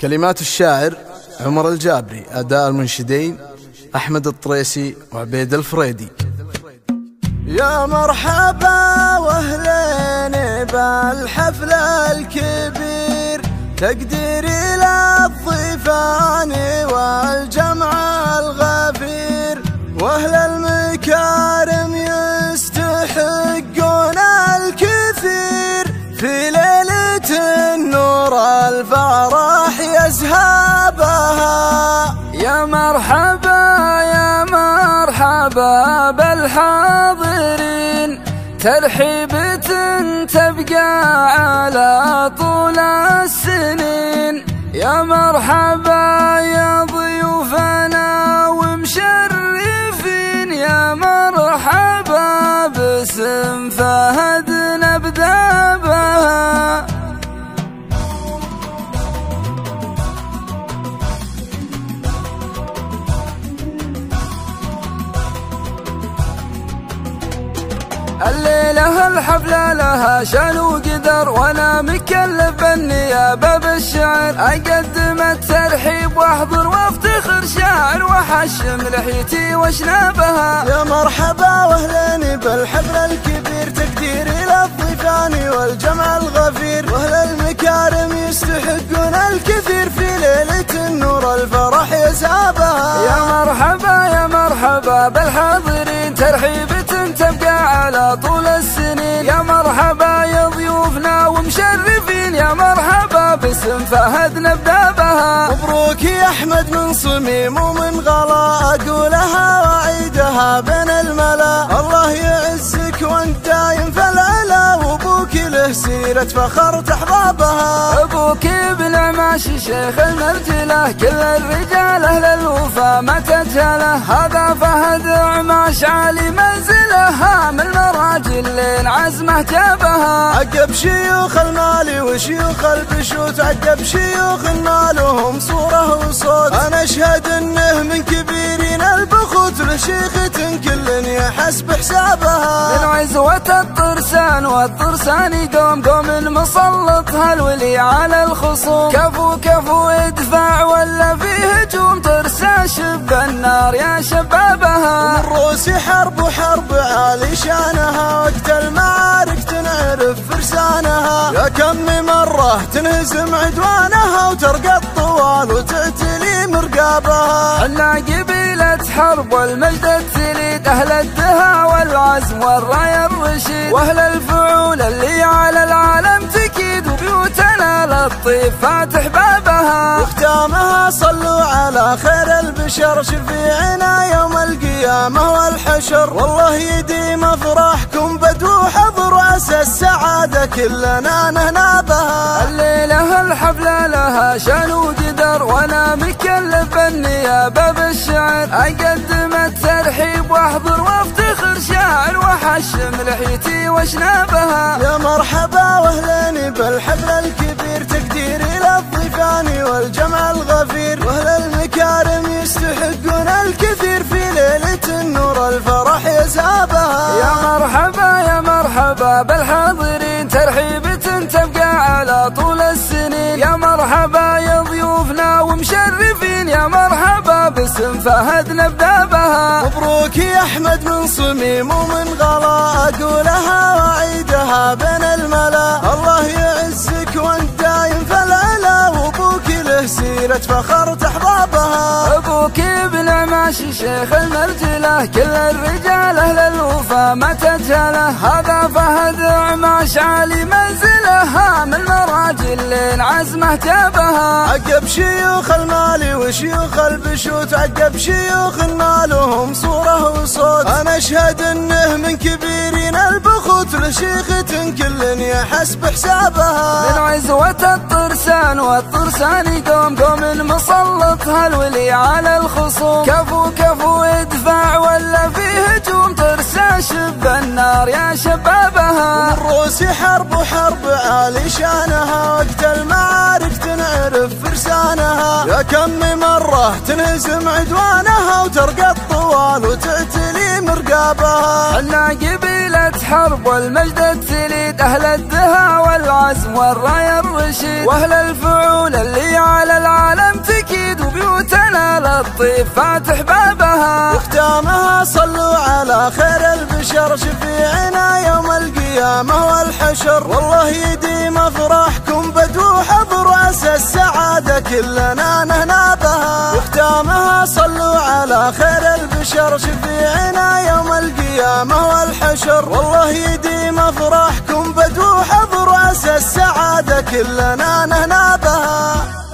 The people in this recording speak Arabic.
كلمات الشاعر عمر الجابري، أداء المنشدين أحمد الطريسي وعبيد الفريدي. يا مرحبا واهلين بالحفل الكبير، تقديري للضيفان والجمع الغفير، واهل المكارم يستحقون الكثير، في ليلة النور الفرح يزهبها. يا مرحبا يا مرحبا بالحاضرين، ترحيبة تبقى على طول السنين. يا مرحبا يا ضيوفنا ومشرفين، يا مرحبا باسم فهد نبدأ بها. الليلة الحفلة لها شان وقدر، وانا مكلف بالنيابة بالشعر، اقدم الترحيب واحضر وافتخر شاعر، وحشم لحيتي واشنابها. يا مرحبا واهلين بالحفل الكبير، تقديري للضيفان والجمع الغفير، واهل المكارم يستحقون الكثير، في ليلة النور الفرح يزهبها. يا مرحبا يا مرحبا بالحاضرين، ترحيبة تبقى على طول السنين. يا مرحبا يا ضيوفنا ومشرفين، يا مرحبا باسم فهد نبدأ بها. مبروك يا احمد من صميم ومن غلا، اقولها واعيدها بين الملا. الله يعزك وانت دايم في العلا، وابوك له سيرة فخر تحضابها. ابوك ابن عماشي شيخ المرجله، كل الرجال اهل الوفا ما تجهله. هذا فهد عماش عالي منزله، هام المراجل لين عزمه جابها. عقب شيوخ المالي وشيوخ البشوت، عقب شيوخ نالهم صوره وصوت. انا اشهد انه من كبيرين البخوت، لشيخة كل يحس بحسابها. من عزوة الطرسان والطرسان قوم مسلط هالولي على الخصوم. كفو كفو ادفع ولا في هجوم، ترسى شب النار يا شبابها. ومن روسي حرب وحرب عالي شانها، وقت المعارك تنعرف فرسانها. يا كم مرة تنهزم عدوانها، وترقى الطوال وتعتلي مرقابها. حنا قبيلة حرب والمجد التليد، أهل الدها والعزم والراية الرشيد، وأهل الفعول اللي على العالم تكيد، وبيوتنا للطيب فاتح بابها. وختامها صلوا على خير البشر، شفيعنا يوم القيامة والحشر. والله يديم افراحكم بدو حضر، وعسى السعادة كلنا نهنا بها. الليلة الحفلة لها شان وقدر، وانا مكلف بالنيابة بالشعر، اقدم الترحيب واحضر وافتخر شاعر، وحشم لحيتي واشنابها. يا مرحبا واهلين بالحفل الكبير، تقديري للضيفان والجمع الغفير، واهل المكارم يستحقون الكثير، في ليلة النور الفرح يزهبها. يا مرحبا يا مرحبا بالحاضرين، ترحيبة تبقى على طول السنين. يا مرحبا يا ضيوفنا ومشرفين، يا مرحبا باسم فهد نبدأ بها. مبروك يا احمد من صميم ومن غلا، اقولها واعيدها بين الملا. الله يعزك وانت دايم في العلا، وابوك له سيرة فخر تحضابها. ابوك ابن عماشي شيخ المرجله، كل الرجال اهل الوفا ما تجهله. هذا فهد عماش عالي منزله، هام المراجل لين عزمه جابها. عقب شيوخ المالي وشيوخ البشوت، عقب شيوخ نالهم صوره وصوت. انا اشهد انه من كبيرين البخوت، لشيخة كل يحس بحسابها. من عزوة الطرسان والطرسان قوم مسلط هالولي على الخصوم. كفو كفو ادفع ولا في هجوم، ترسى شب النار يا شبابها. ومن روسي حرب وحرب عالي شانها، وقت المعارك تنعرف فرسانها. يا كم مرة تنهزم عدوانها، وترقى الطوال وتعتلي مرقابها. حنا قبيلة حرب والمجد التليد، أهل الدها والعزم والراية الرشيد، وأهل الفعول اللي على العالم الطيب فاتح بابها. وختامها صلوا على خير البشر شفيعنا يوم القيامة والحشر. والله يديم افراحكم بدو حضر عسى السعادة كلنا نهنا بها. وختامها صلوا على خير البشر شفيعنا يوم القيامة والحشر. والله يديم افراحكم بدو حضر عسى السعادة كلنا نهنا بها.